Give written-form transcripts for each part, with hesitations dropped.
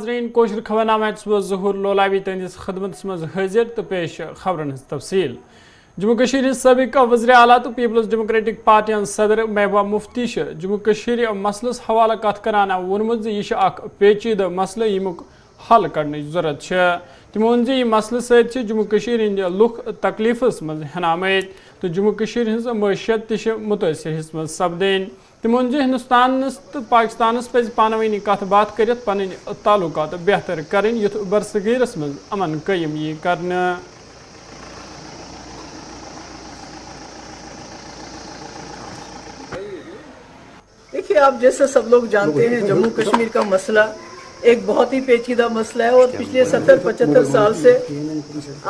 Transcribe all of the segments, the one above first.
ناظرین کوشر خبرنامہ ظہور لولابی تہندس خدمت مز حاضر تو پیش خبرن ہز تفصیل جموں کشمیر سابق وزیر اعلیٰ تو پیپلز ڈیموکریٹک پارٹی صدر محبوبہ مفتی جموں کشمیر مسلس حوالہ کت کران وونمت یہ اخ پیچیدہ مسئلہ یمک حل کرنے ضرورت تمو وون یہ مسئلہ ست جموں کشمیر ہند لوک تکلیفس مز ہن آمت تو جموں کشمیر ہز معیشت تہ متاثر حص مز سپدین تمو وون ہندوستانس تو پاکستانس پز پانونی کت بات کرت پن تعلقات بہتر کریں یت برصغیرس مز امن قیم یہ کرنا. دیکھیے آپ جیسا سب لوگ جانتے ہیں جموں کشمیر کا مسئلہ ایک بہت ہی پیچیدہ مسئلہ ہے اور پچھلے 70-75 سال سے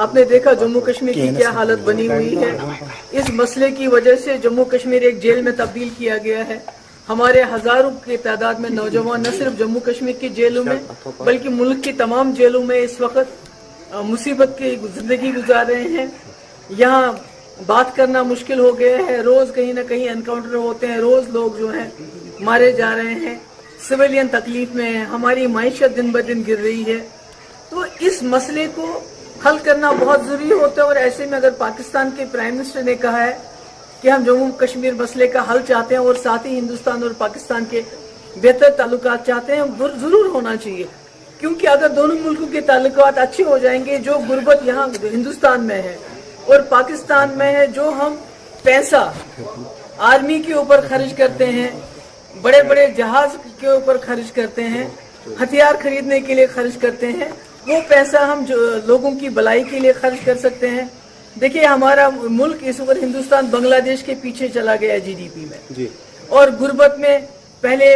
آپ نے دیکھا جموں کشمیر کی کیا حالت بنی ہوئی ہے. اس مسئلے کی وجہ سے جموں کشمیر ایک جیل میں تبدیل کیا گیا ہے. ہمارے ہزاروں کی تعداد میں نوجوان نہ صرف جموں کشمیر کی جیلوں میں بلکہ ملک کی تمام جیلوں میں اس وقت مصیبت کی زندگی گزار رہے ہیں. یہاں بات کرنا مشکل ہو گیا ہے. روز کہیں نہ کہیں انکاؤنٹر ہوتے ہیں, روز لوگ جو ہیں مارے جا رہے ہیں, سویلین تکلیف میں ہیں, ہماری معیشت دن بدن گر رہی ہے. تو اس مسئلے کو حل کرنا بہت ضروری ہوتا ہے. اور ایسے میں اگر پاکستان کے پرائم منسٹر نے کہا ہے کہ ہم جموں کشمیر مسئلے کا حل چاہتے ہیں اور ساتھ ہی ہندوستان اور پاکستان کے بہتر تعلقات چاہتے ہیں, ضرور ہونا چاہیے. کیونکہ اگر دونوں ملکوں کے تعلقات اچھے ہو جائیں گے, جو غربت یہاں ہندوستان میں ہے اور پاکستان میں ہے, جو ہم پیسہ آرمی کے اوپر خرچ کرتے ہیں, بڑے بڑے جہاز کے اوپر خرچ کرتے ہیں, ہتھیار خریدنے کے لیے خرچ کرتے ہیں, وہ پیسہ ہم لوگوں کی بھلائی کے لیے خرچ کر سکتے ہیں. دیکھیے ہمارا ملک اس وقت ہندوستان بنگلہ دیش کے پیچھے چلا گیا جی ڈی پی میں, اور غربت میں پہلے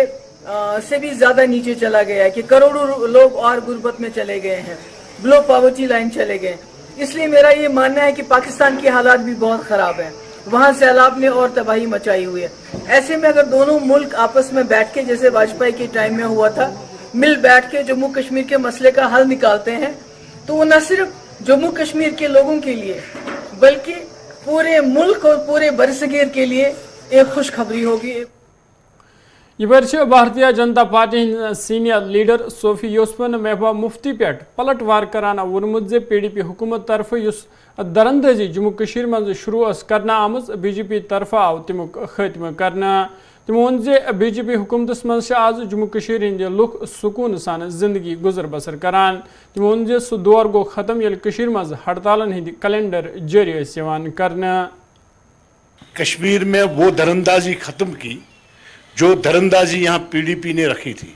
سے بھی زیادہ نیچے چلا گیا ہے کہ کروڑوں لوگ اور غربت میں چلے گئے ہیں, بلو پاورٹی لائن چلے گئے. اس لیے میرا یہ ماننا ہے کہ پاکستان کے حالات بھی بہت خراب ہیں, وہاں سیلاب نے اور تباہی مچائی ہوئی ہے. ایسے میں اگر دونوں ملک آپس میں بیٹھ کے جیسے واجپئی کے ٹائم میں ہوا تھا, مل بیٹھ کے جموں کشمیر کے مسئلے کا حل نکالتے ہیں تو وہ نہ صرف جموں کشمیر کے لوگوں کے لیے بلکہ پورے ملک اور پورے برصغیر کے لیے ایک خوشخبری ہوگی. یہ Bharatiya Janata party senior leader صوفی یوسفن محبوبہ مفتی پہ پلٹ وار کران وونمت پی ڈی پی حکومت طرف اس درندازی جموں کشمیر مز شروع کرنا آمز بی جے پی طرف آو تمیک خاتمہ کرنا. تمو وون بی جے پی حکومتس مز آز جموں کشمیر ہند لوک سکون سان زندگی گزر بسر کران. تمو وون سہ دور گو ختم یل کشمیر مز ہڑتالن ہند کیلنڈر جاری کرنا. کشمیر میں وہ درندازی ختم کی جو درندازی یہاں پی ڈی پی نے رکھی تھی,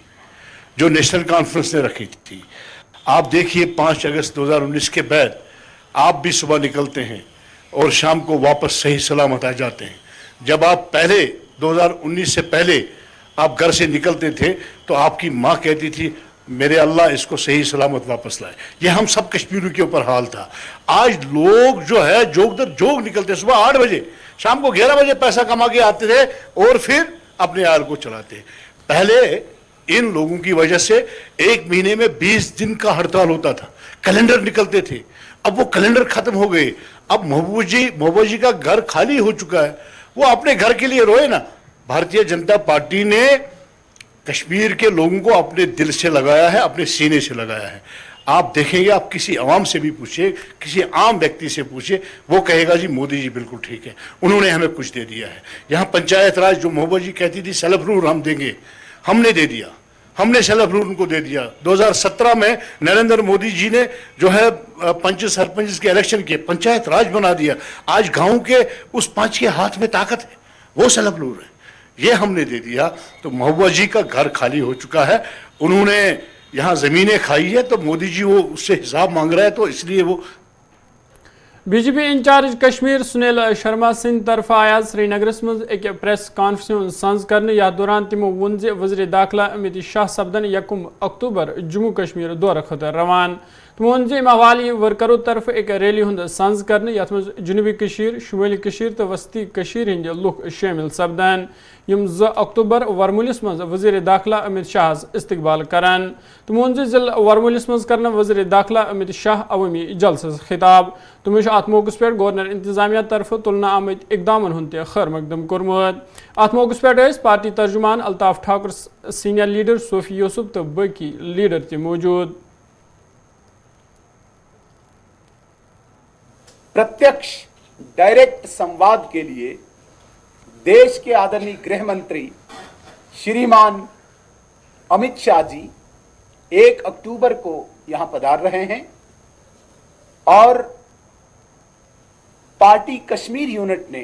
جو نیشنل کانفرنس نے رکھی تھی. آپ دیکھیے 5 اگست 2019 کے بعد آپ بھی صبح نکلتے ہیں اور شام کو واپس صحیح سلامت آ جاتے ہیں. جب آپ پہلے 2019 سے پہلے آپ گھر سے نکلتے تھے تو آپ کی ماں کہتی تھی میرے اللہ اس کو صحیح سلامت واپس لائے. یہ ہم سب کشمیریوں کے اوپر حال تھا. آج لوگ جو ہے جوگ در جوگ نکلتے, صبح 8 بجے شام کو 11 بجے پیسہ کما کے آتے تھے اور پھر اپنے آل کو چلاتے. پہلے ان لوگوں کی وجہ سے 1 مہینے میں 20 دن کا ہڑتال ہوتا تھا, کیلنڈر نکلتے تھے. اب وہ کیلنڈر ختم ہو گئے. اب محبوبہ جی کا گھر خالی ہو چکا ہے, وہ اپنے گھر کے لیے روئے نا. بھارتیہ جنتا پارٹی نے کشمیر کے لوگوں کو اپنے دل سے لگایا ہے, اپنے سینے سے لگایا ہے. آپ دیکھیں گے, آپ کسی عوام سے بھی پوچھیں, کسی عام ویکتی سے پوچھیں, وہ کہے گا جی مودی جی بالکل ٹھیک ہے, انہوں نے ہمیں کچھ دے دیا ہے. یہاں پنچایت راج جو محبوبہ جی کہتی تھی سیلف رول ہم دیں گے, ہم نے دے دیا, ہم نے سیلف رول ان کو دے دیا. 2017 میں نریندر مودی جی نے جو ہے پنچ سرپنچ کے الیکشن کیے, پنچایت راج بنا دیا. آج گاؤں کے اس 5 کے ہاتھ میں طاقت ہے, وہ سیلف رول ہے, یہ ہم نے دے دیا. تو محبوبہ جی کا گھر خالی ہو چکا ہے, انہوں نے یہاں زمینیں کھائی ہے, تو مودی جی وہ اس سے حساب مانگ رہا ہے, تو اس لیے وہ. بی جے پی انچارج کشمیر سنیل شرما سند طرف آیا سری نگرس مز ایک پریس کانفرنس سنز کرنے. یتھ دوران تمو وون وزیر داخلہ امت شاہ سپدن 1 اکتوبر جموں کشمیر دورہ خاطر روان. تمو وون ام حوالی ورکرو طرف ایک ریلی ہند سنز کرنے, یتھ مز جنوبی کشیر, شمالی کشیر تو وسطی کشیر ہند لوک شامل سپدن. یم 2 اکتوبر ورمولس مز وزیر داخلہ امت شاہ استقبال کران تم وون ضلع ورمولس مز کرنا وزیر داخلہ امت شاہ عوامی جلسس خطاب تمو ات موقع پہ گورنر انتظامیہ طرف تلنہ آمت اقدامن ہند خیر مقدم کورمت ات موقع پہ پارٹی ترجمان الطاف ٹھاکر سینئر لیڈر صوفی یوسف تو باقی لیڈر تہ موجود. प्रत्यक्ष डायरेक्ट संवाद के लिए देश के आदरणीय गृह मंत्री श्रीमान अमित शाह जी 1 अक्टूबर को यहां पधार रहे हैं और पार्टी कश्मीर यूनिट ने,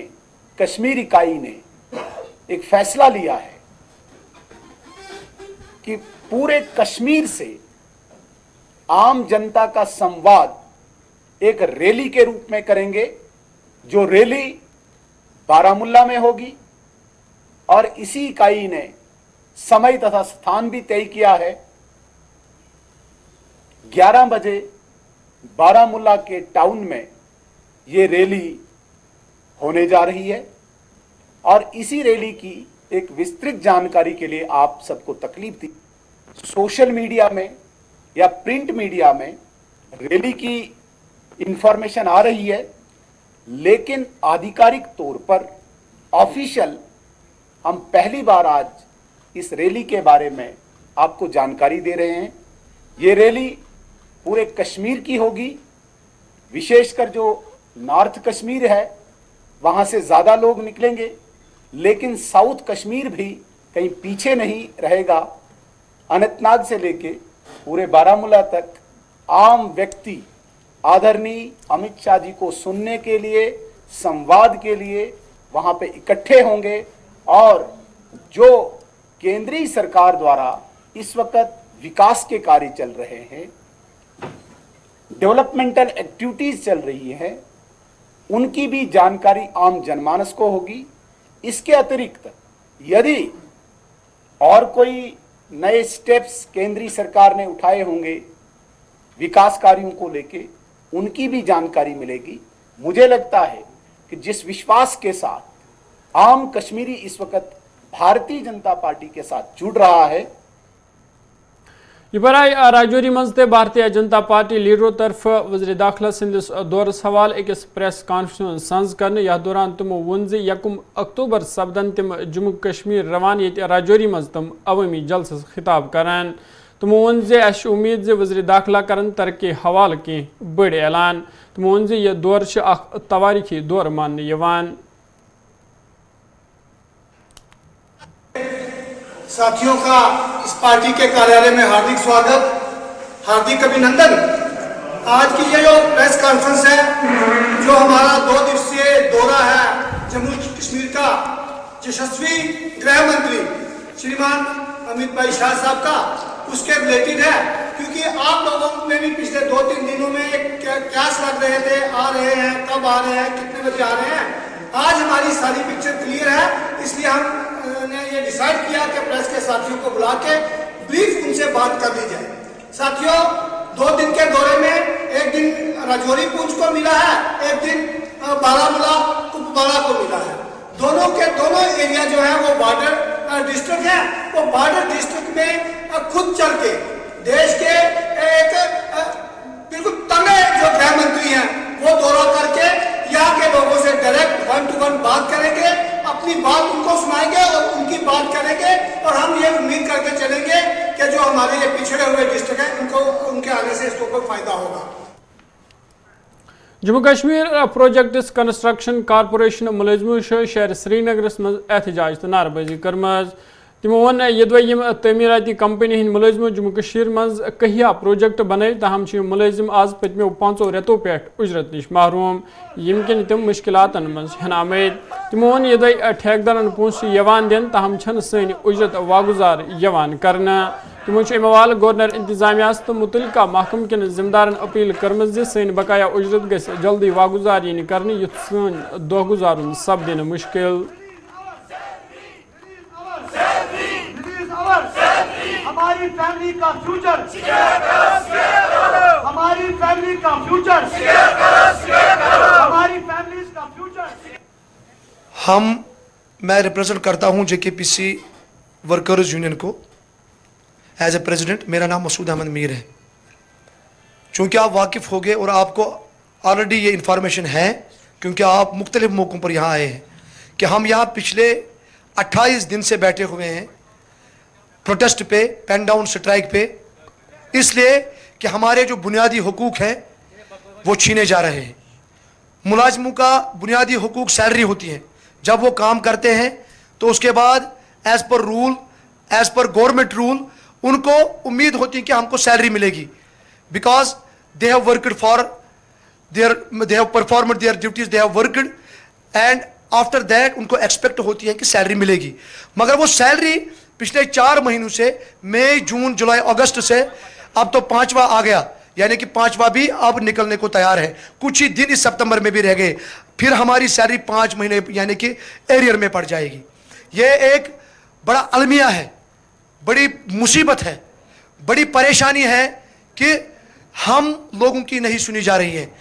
कश्मीर इकाई ने एक फैसला लिया है कि पूरे कश्मीर से आम जनता का संवाद एक रैली के रूप में करेंगे, जो रैली बारामुल्ला में होगी और इसी इकाई ने समय तथा स्थान भी तय किया है. 11 बजे बारामुल्ला के टाउन में ये रैली होने जा रही है और इसी रैली की एक विस्तृत जानकारी के लिए आप सबको तकलीफ दी. सोशल मीडिया में या प्रिंट मीडिया में रैली की इंफॉर्मेशन आ रही है, लेकिन आधिकारिक तौर पर ऑफिशियल हम पहली बार आज इस रैली के बारे में आपको जानकारी दे रहे हैं. ये रैली पूरे कश्मीर की होगी, विशेषकर जो नॉर्थ कश्मीर है वहाँ से ज़्यादा लोग निकलेंगे, लेकिन साउथ कश्मीर भी कहीं पीछे नहीं रहेगा. अनंतनाग से लेके पूरे बारामूला तक आम व्यक्ति आदरणीय अमित शाह जी को सुनने के लिए, संवाद के लिए वहाँ पे इकट्ठे होंगे और जो केंद्रीय सरकार द्वारा इस वक्त विकास के कार्य चल रहे हैं, डेवलपमेंटल एक्टिविटीज चल रही हैं, उनकी भी जानकारी आम जनमानस को होगी. इसके अतिरिक्त यदि और कोई नए स्टेप्स केंद्रीय सरकार ने उठाए होंगे विकास कार्यों को लेके, उनकी भी जानकारी मिलेगी. मुझे लगता है कि जिस विश्वास के साथ आम कश्मीरी इस वक्त भारतीय जनता पार्टी के साथ जुड़ रहा है, ये बराय राजौरी मज ते भारतीय जनता पार्टी लीडरों तरफ वज़ीर दाखिला सिंदिस दौरस हवाल अकिस प्रेस कॉन्फ्रेंस संज करने यह दौरान तमो वोन ज 1 अक्टूबर सपदन तम जम्मू कश्मीर रवान ये राजौरी मज तम अवामी जलसस खिताब करान. तमो वोन ज अश उम्मीद ज वज़ीर दाखिला करन तरक्की हवाल के बड़ ऐलान. तमो वोन ज यह दौर तवारीखी दौर मानने यवान. साथियों का इस पार्टी के कार्यालय में हार्दिक स्वागत, हार्दिक अभिनंदन. आज की ये जो प्रेस कॉन्फ्रेंस है, जो हमारा 2 दिवसीय दौरा है जम्मू कश्मीर का, यशस्वी गृह मंत्री श्रीमान अमित भाई शाह साहब का, उसके रिलेटेड है. क्योंकि आप लोगों ने भी पिछले 2-3 दिनों में क्यास लग रहे थे, आ रहे हैं, कब आ रहे हैं, कितने बजे आ रहे हैं. आज हमारी सारी पिक्चर क्लियर है, इसलिए हमने ये डिसाइड किया कि प्रेस के साथियों को बुला के ब्रीफ उनसे बात कर ली जाए. साथियों, 2 दिन के दौरे में एक दिन राजौरी पूंछ को मिला है, एक दिन बारामूला कुपवाड़ा को मिला है. दोनों के दोनों एरिया जो है वो बॉर्डर डिस्ट्रिक्ट है. वो बॉर्डर डिस्ट्रिक्ट में खुद चल के देश के एक बिल्कुल तगड़े जो गृह मंत्री हैं वो दौरा करके यहाँ के लोगों से डायरेक्ट 1-to-1 बात करेंगे, अपनी बात उनको सुनाएंगे और उनकी बात करेंगे. और हम ये उम्मीद करके चलेंगे कि जो हमारे ये पिछड़े हुए डिस्ट्रिक्ट हैं उनको उनके आने से इसको कोई फायदा होगा. Jammu Kashmir projects construction corporation मुलजमो शहर श्रीनगर मज एहतजाज तो नारबाजी कर्मज. तमो वन यम तमीराती कंपनी हंद मुलजमो जम्मू कश्मीर मज कहिया प्रोजेक्ट बन, तहम मुलजिम आज पतमो 5 रेतों पे उजरत नश महरूम, यम किन तम मुश्किलातन मज आमद. तमो वन यद ठेकेदारन पोस दिन, तहम सन उजरत वागुजार करना. तमो अमवाल गवर्नर इंतजामिया तो मुतलका महकम किन जिम्मेदारन अपील कर्म सन बकाया उजरत गस जल्दी वागुजार इन कर युथ सन दह गुजारुन सपदिन मुश्किल. हमारी फैमिली का फ्यूचर, हमारी फैमिली का फ्यूचर, हमारी फैमिली का फ्यूचर. हम मैं रिप्रेजेंट करता हूं JKPC वर्कर्स यूनियन को एज ए प्रेसिडेंट। मेरा नाम मसूद अहमद मीर है। चूँकि आप वाकिफ़ हो गए और आपको ऑलरेडी ये इन्फॉर्मेशन है, क्योंकि आप मुख्तलिफ मौक़ों पर यहाँ आए हैं, कि हम यहाँ पिछले 28 दिन से बैठे हुए हैं प्रोटेस्ट पे, पेन डाउन स्ट्राइक पे, इसलिए कि हमारे जो बुनियादी हुकूक हैं वो छीने जा रहे हैं। मुलाजिमों का बुनियादी हुकूक सैलरी होती है। जब वो काम करते हैं तो उसके बाद as per rule, as per government rule उनको उम्मीद होती है कि हमको सैलरी मिलेगी, because they have worked for their, they have performed their duties, they have worked, and after that उनको एक्सपेक्ट होती है कि सैलरी मिलेगी। मगर वो सैलरी पिछले 4 महीनों से, मई, जून, जुलाई, अगस्त से अब तो 5वां आ गया, यानी कि 5वां भी अब निकलने को तैयार है। कुछ ही दिन इस सितंबर में भी रह गए, फिर हमारी सैलरी 5 महीने यानी कि एरियर में पड़ जाएगी। ये एक बड़ा अलमिया है, बड़ी मुसीबत है, बड़ी परेशानी है कि हम लोगों की नहीं सुनी जा रही है।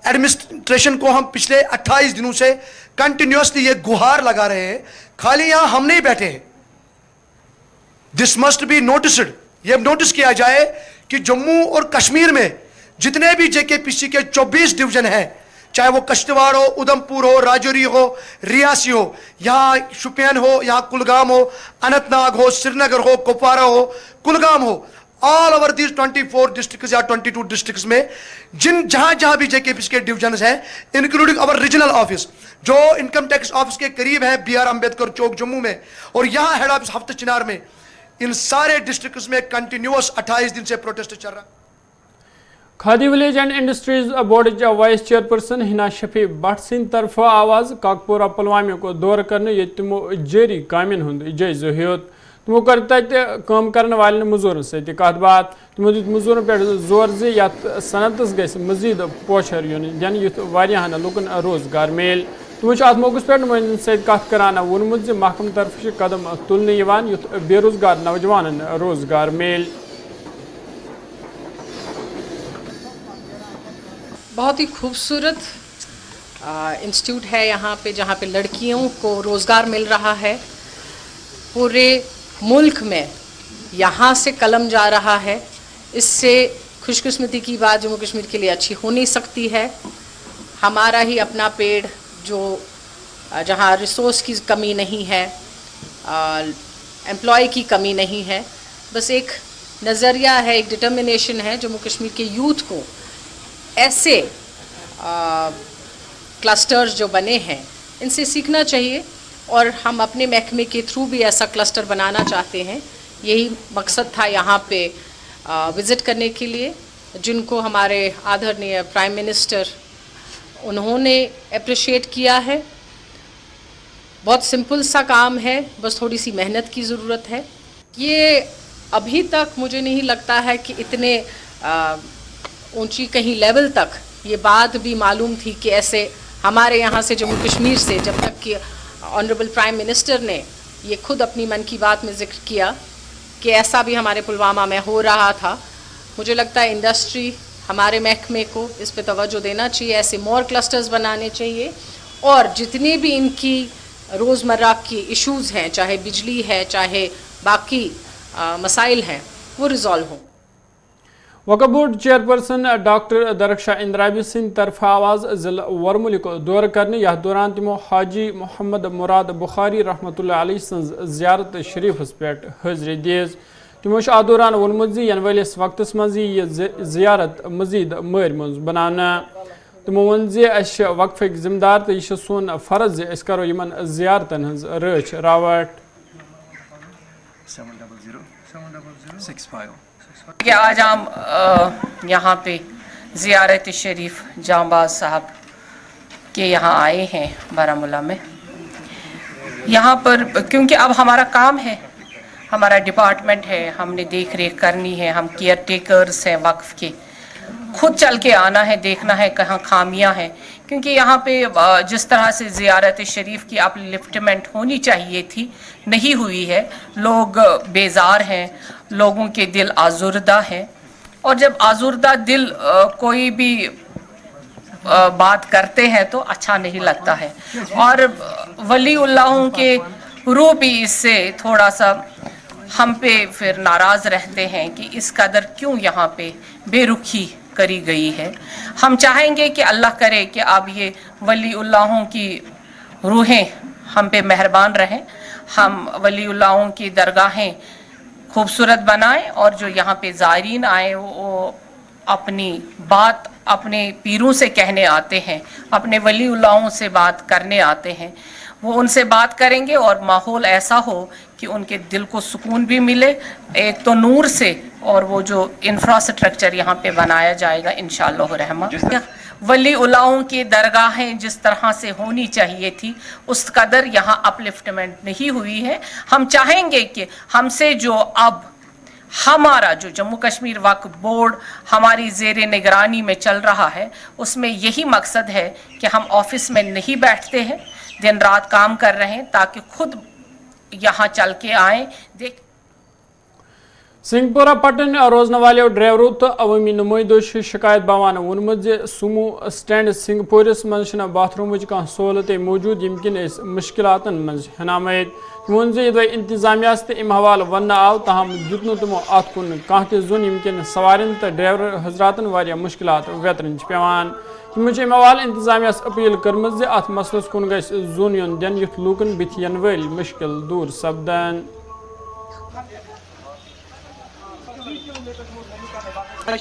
एडमिनिस्ट्रेशन को हम पिछले 28 दिनों से कंटिन्यूसली ये गुहार लगा रहे हैं, खाली यहाँ हम नहीं बैठे हैं। दिस मस्ट बी नोटिस्ड, ये नोटिस किया जाए कि जम्मू और कश्मीर में जितने भी JKPC के 24 डिवीजन हैं, चाहे वो कश्तवाड़ हो, उधमपुर हो, राजौरी हो, रियासी हो, यहाँ शुपियान हो, यहाँ कुलगाम हो, अनंतनाग हो, श्रीनगर हो, कुपवारा हो, कुलगाम हो, ऑल ओवर दीज 24 डिस्ट्रिक्ट्स या 22 डिस्ट्रिक्ट्स में जहाँ जहाँ भी JKPC के डिवीजन हैं, इंक्लूडिंग अवर रीजनल ऑफिस जो इनकम टैक्स ऑफिस के करीब है, BR अम्बेडकर चौक जम्मू में, और यहाँ हेड ऑफिस हफ्ते चिनार में, इन सारे डिस्ट्रिक्ट्स में कंटिन्यूअस 28 दिन से प्रोटेस्ट चल रहा है। Khadi village and industries board vice chairperson Hina Shafi Bhatt Singh तरफ आवाज काकपुरा पुलवामा को दौर करने ये तमो जारी कामन हुंद जायजा हेत। तमो कर काम करने वाले मजूरन सत कत बात। तमो दित मजूरन पे जोर ज सनतस गस मजीद पोशर युन यानी युथ वारियाहन लुकन रोजगार मेल। तमो अत मौकस पे नुमाइंदन सत कत करान वोनमुत ज महकम तरफ कदम तुलने युथ बेरोजगार नौजवान रोजगार मेल। बहुत ही खूबसूरत इंस्टीट्यूट है यहाँ पे, जहाँ पे लड़कियों को रोज़गार मिल रहा है। पूरे मुल्क में यहाँ से कलम जा रहा है। इससे खुशकिस्मती की बात जम्मू कश्मीर के लिए अच्छी हो नहीं सकती है। हमारा ही अपना पेड़ जो जहाँ रिसोर्स की कमी नहीं है, एम्प्लॉय की कमी नहीं है, बस एक नज़रिया है, एक डिटर्मिनेशन है जम्मू कश्मीर के यूथ को ऐसे क्लस्टर्स जो बने हैं इनसे सीखना चाहिए, और हम अपने महकमे के थ्रू भी ऐसा क्लस्टर बनाना चाहते हैं। यही मकसद था यहाँ पे विज़िट करने के लिए, जिनको हमारे आदरणीय प्राइम मिनिस्टर उन्होंने अप्रिशिएट किया है। बहुत सिंपल सा काम है, बस थोड़ी सी मेहनत की ज़रूरत है। ये अभी तक मुझे नहीं लगता है कि इतने ऊंची कहीं लेवल तक ये बात भी मालूम थी कि ऐसे हमारे यहाँ से जम्मू कश्मीर से, जब तक कि ऑनरेबल प्राइम मिनिस्टर ने ये खुद अपनी मन की बात में जिक्र किया कि ऐसा भी हमारे पुलवामा में हो रहा था। मुझे लगता है इंडस्ट्री, हमारे महकमे को इस पे तवज्जो देना चाहिए, ऐसे मोर क्लस्टर्स बनाने चाहिए, और जितने भी इनकी रोज़मर्रा की इश्यूज़ हैं, चाहे बिजली है, चाहे बाकी मसाइल हैं, वो रिज़ॉल्व हों। Waqf board chairperson doctor Darakhshan Andrabi सिंह तरफ आवाज जिला वरमुल को दौर करने यह दौरान तमो हाजी मोहम्मद मुराद बुखारी रहमतुल्लाह अलैह सन्ज ज़ियारत शरीफ पे हाजिरी दीज। तमो अत दौरान वोनमुत यन वलिस वक्त मज यह ज़ियारत मजीद मर मज बनाना। तमो वोन वक्फक जिम्मेदार तो यह सोन फर्ज अस करो यमन ज़ियारतन हज रच रावट। कि आज हम यहाँ पे ज़ियारत शरीफ जांबाज साहब के यहाँ आए हैं बारामूला में। यहाँ पर क्योंकि अब हमारा काम है, हमारा डिपार्टमेंट है, हमने देख रेख करनी है, हम केयर टेकर्स हैं वक्फ के, खुद चल के आना है, देखना है कहाँ खामियां हैं। क्योंकि यहाँ पे जिस तरह से ज़ियारत शरीफ की अपलिफ्टमेंट होनी चाहिए थी नहीं हुई है। लोग बेजार हैं, लोगों के दिल आज़ुर्दा हैं, और जब आज़ुर्दा दिल कोई भी बात करते हैं तो अच्छा नहीं लगता है। और वलीउल्लाहों के रूह भी इससे थोड़ा सा हम पे फिर नाराज़ रहते हैं कि इस कदर क्यों यहाँ पे बेरुखी करी गई है। हम चाहेंगे कि अल्लाह करे कि अब ये वलीउल्लाहों की रूहें हम पे मेहरबान रहें, हम वलीउल्लाहों की दरगाहें खूबसूरत बनाएं और जो यहाँ पे ज़ायरीन आए वो अपनी बात अपने पीरों से कहने आते हैं, अपने वलीउल्लाहों से बात करने आते हैं, वो उनसे बात करेंगे और माहौल ऐसा हो कि उनके दिल को सुकून भी मिले, एक तो नूर से, और वो जो इंफ्रास्ट्रक्चर यहाँ पे बनाया जाएगा इंशाअल्लाह रहमान। वलीउल्लाहों की दरगाहें जिस तरह से होनी चाहिए थी उस कदर यहाँ अपलिफ्टमेंट नहीं हुई है। हम चाहेंगे कि हमसे जो अब हमारा जो जम्मू कश्मीर वक्फ बोर्ड हमारी ज़ेरे निगरानी में चल रहा है उसमें यही मकसद है कि हम ऑफिस में नहीं बैठते हैं, दिन रात काम कर रहे हैं ताकि खुद यहाँ चल के आए देख। सिंहपुरा पटन रोजन वाले ड्राइवरों तो अवामी नुमाइंदों शिकायत बवान वोनमुत सुमो स्टैंड सिंहपुरस मज बाथरूम कह सहूलत मौजूद यमकिन मुश्किलातन मज हनामत वोन इंतजामिया तो अम हवाल वन आव तहम दुत तमो अत कुन कह तुन यमकिन सवारन तो ड्राइवर हजरातन वारिया मुश्किलात वेतरन पेवान अम हवाल इंतजामिया अपील कर्म अत मसलस कुन गस जोन योन दिन युथ लूकन बिथ यन वल मुश्किल दूर सपदन।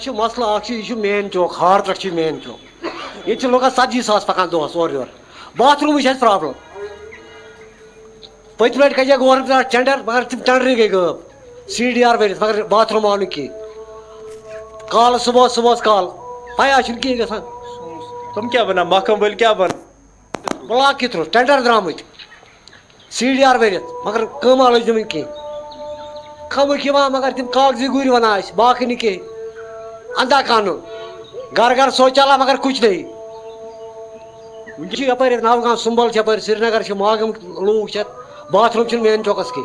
मसला मेन चौक हार्ट मेन चौक ये लोग 70,000 पकान दोस और योर बाथरूम प्रॉब्लम पतम लट कह गवर्नमेंट टेंडर मगर तम टेंडर गई गब CDR वर मगर बाथरूम आव कह कॉल सुबह कॉल पाया कहीं ग तुम क्या बना महकम वाल क्या बन ब्लॉक के थ्रू टेंडर द्रामत CDR वर मगर कमा लज नम कहीं खमुक मगर तम कागजी गुर वन बाकी नहीं कहीं अंधा कानून घर घर शौचालय मगर कुछ नहीं यप नवगाम सुंबल श्रीनगर मागम लोग बाथरूम मेन चौकस की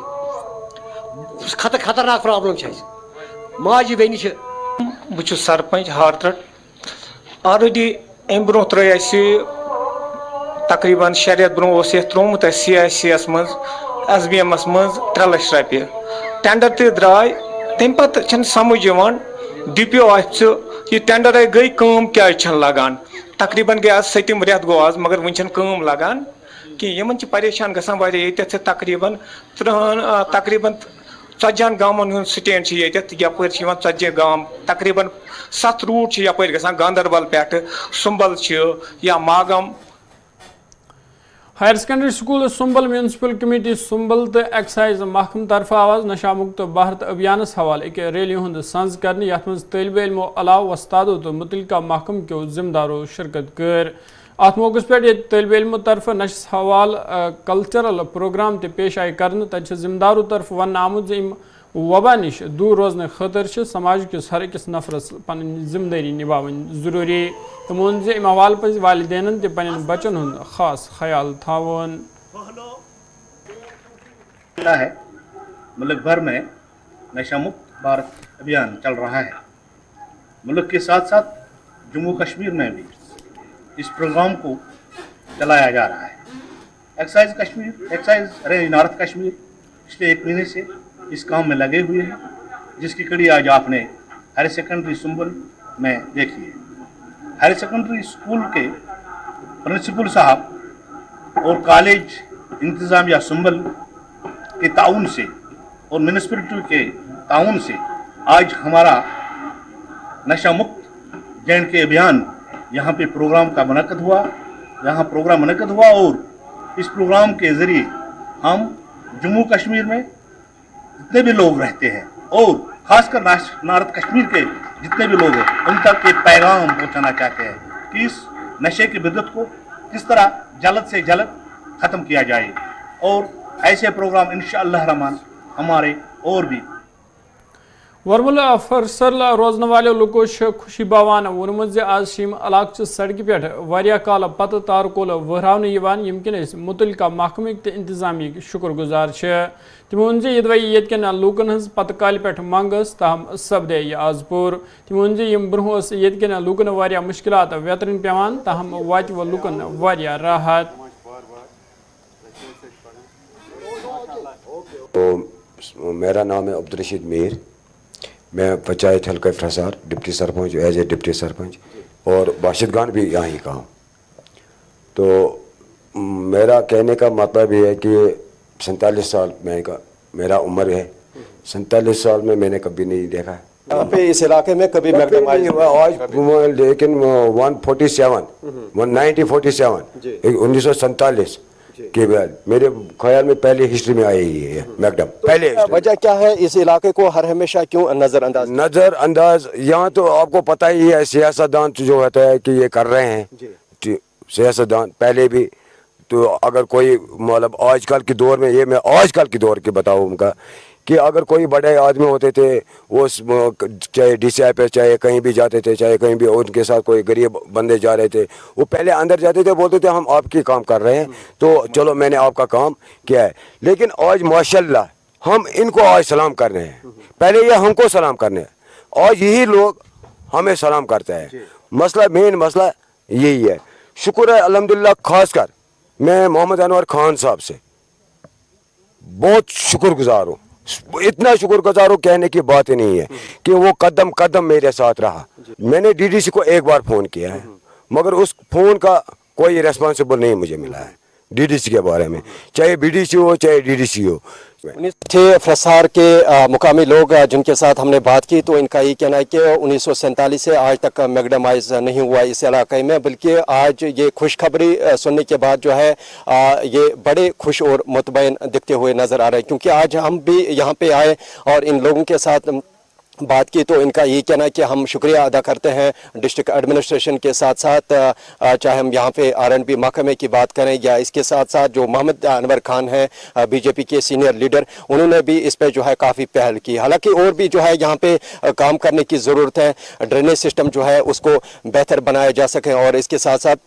खतरनाक प्रॉब्लम माजी बेन बह सरपंच हार्ट्रट ऑलरेडी अम ब्रो त्र तकरीबन 6 रेत ब्रो त्रोमुत CICS मज SBM मज 3 लाख रपये टेंडर ते द्राय तम पे समझ DPO ये टेंडर गई कम क्या लगान तकरीबन गई आज 7 रेत गो आज मगर वन कम लगान कि यमन परेशान गसान ये तकरीबन 40 गामन स्टैंड यप 40 गाम तकरीबन 7 रूट यप गसान गांदरबल पे सुंबल या Magam. Higher secondary school Sumbal municipal committee Sumbal तो एक्साइज महकम तरफ आवाज नशा मुक्त भारत अभियान हवाले एक रैली हुंद संज कर यथ मज तलब इलमो अलाव वस्तादों तो मुतलका महकम के जिम्मेदारों शिरकत कर अत मौके पे तलब इलमो तरफ नशस हवाल कल्चरल प्रोग्राम ते पेश आय कर जिम्मेदारों तरफ वन आमुत वबा नश दूर रोजन खतर समाज किस हर अकिस नफरस पन जिम्मेदारी निभावन जरूरी तो वोन अम हवाल पज वालिदैन ते पन्न बचन हुंद खास ख्याल थावन। है मुल्क भर में नशा मुक्त भारत अभियान चल रहा है। मुल्क के साथ साथ जम्मू कश्मीर में भी इस प्रोग्राम को चलाया जा रहा है। एक्साइज अरे नॉर्थ कश्मीर पिछले 1 महीने से इस काम में लगे हुए हैं, जिसकी कड़ी आज आपने हायर सेकेंडरी सुंबल में देखी है। हायर सेकेंडरी स्कूल के प्रिंसिपल साहब और कॉलेज इंतज़ामिया सुंबल के ताउन से और म्यूनिसिपलिटी के ताउन से आज हमारा नशा मुक्त J&K अभियान यहाँ पे प्रोग्राम का मुनक़द हुआ। और इस प्रोग्राम के ज़रिए हम जम्मू कश्मीर में जितने भी लोग रहते हैं और ख़ासकर नॉर्थ कश्मीर के जितने भी लोग हैं उन तक एक पैगाम पहुँचाना चाहते हैं कि इस नशे की बिदअत को किस तरह जल्द से जल्द ख़त्म किया जाए और ऐसे प्रोग्राम इंशाअल्लाह रहमान हमारे और भी। ورمل فرسل روزن والو لوکو خوشی باوان وونمت آز علاقہ سڑکہ پہ واریاہ کال پتہ تارکول وہراونہ یوان یم کن متعلقہ محکمک تو انتظامیہ شکر گزار تمو وون یدوی یت کن لوکن ہز پتہ کال پہ منگ تاہم سپدے یہ آز پور تمو وون یم برہ یت کن لوکن واریاہ مشکلات ویترن پیوان تاہم وات و لوکن واریاہ راحت. میرا نام ہے عبدالرشید میر. میں پنچایت حلقہ Frasar deputy sarpanch as a deputy sarpanch اور باشندگان بھی یہاں ہی کا ہوں. تو میرا کہنے کا مطلب یہ ہے کہ 47 سال میرا عمر ہے. 47 سال میں نے کبھی نہیں دیکھا ہے یہاں پہ اس علاقے میں کبھی آج لیکن 1947 کے بعد میرے خیال میں پہلے ہسٹری میں آئی ہے میکڈم. پہلے وجہ کیا ہے اس علاقے کو ہر ہمیشہ کیوں نظر انداز یہاں تو آپ کو پتہ ہی ہے سیاستدان جو ہوتا ہے کہ یہ کر رہے ہیں سیاستدان پہلے بھی. تو اگر کوئی مطلب آج کل کے دور میں میں آج کل کے دور کے بتاؤں گا کہ اگر کوئی بڑے آدمی ہوتے تھے وہ چاہے ڈی سی آئی پہ چاہے کہیں بھی جاتے تھے چاہے کہیں بھی ان کے ساتھ کوئی غریب بندے جا رہے تھے وہ پہلے اندر جاتے تھے بولتے تھے ہم آپ کی کام کر رہے ہیں تو چلو میں نے آپ کا کام کیا ہے. لیکن آج ماشاءاللہ ہم ان کو آج سلام کر رہے ہیں. پہلے یہ ہم کو سلام کرنے ہیں آج یہی لوگ ہمیں سلام کرتے ہیں. مین مسئلہ یہی ہے. شکر ہے الحمدللہ. خاص کر میں محمد انور خان صاحب سے بہت شکر گزار ہوں. اتنا شکر گزار ہوں کہنے کی بات ہی نہیں ہے کہ وہ قدم قدم میرے ساتھ رہا. میں نے ڈی ڈی سی کو ایک بار فون کیا ہے مگر اس فون کا کوئی ریسپانسبل نہیں مجھے ملا ہے ڈی ڈی سی کے بارے میں, چاہے بی ڈی سی ہو چاہے ڈی ڈی سی ہو. تھے فرسار کے مقامی لوگ جن کے ساتھ ہم نے بات کی تو ان کا یہ کہنا ہے کہ 1947 سے آج تک میکڈمائز نہیں ہوا اس علاقے میں, بلکہ آج یہ خوشخبری سننے کے بعد جو ہے یہ بڑے خوش اور مطمئن دکھتے ہوئے نظر آ رہے ہیں. کیونکہ آج ہم بھی یہاں پہ آئے اور ان لوگوں کے ساتھ بات کی تو ان کا یہ کہنا ہے کہ ہم شکریہ ادا کرتے ہیں ڈسٹرکٹ ایڈمنسٹریشن کے ساتھ ساتھ, چاہے ہم یہاں پہ R&B محکمے کی بات کریں یا اس کے ساتھ ساتھ جو محمد انور خان ہیں بی جے پی کے سینئر لیڈر, انہوں نے بھی اس پہ جو ہے کافی پہل کی. حالانکہ اور بھی جو ہے یہاں پہ کام کرنے کی ضرورت ہے. ڈرینیج سسٹم جو ہے اس کو بہتر بنایا جا سکے اور اس کے ساتھ ساتھ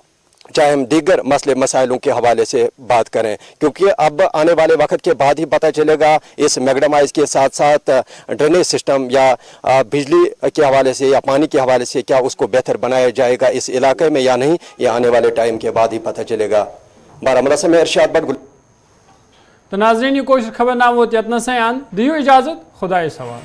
چاہے ہم دیگر مسئلے مسائلوں کے حوالے سے بات کریں, کیونکہ اب آنے والے وقت کے بعد ہی پتہ چلے گا اس میکڈمائز کے ساتھ ساتھ ڈرینیج سسٹم یا بجلی کے حوالے سے یا پانی کے حوالے سے کیا اس کو بہتر بنایا جائے گا اس علاقے میں یا نہیں, یہ آنے والے ٹائم کے بعد ہی پتہ چلے گا. بارہمولہ سے میں ارشاد بٹ. تو ناظرین یہ کوشش خبر نام ووت یتنس دیو اجازت خدا سوال.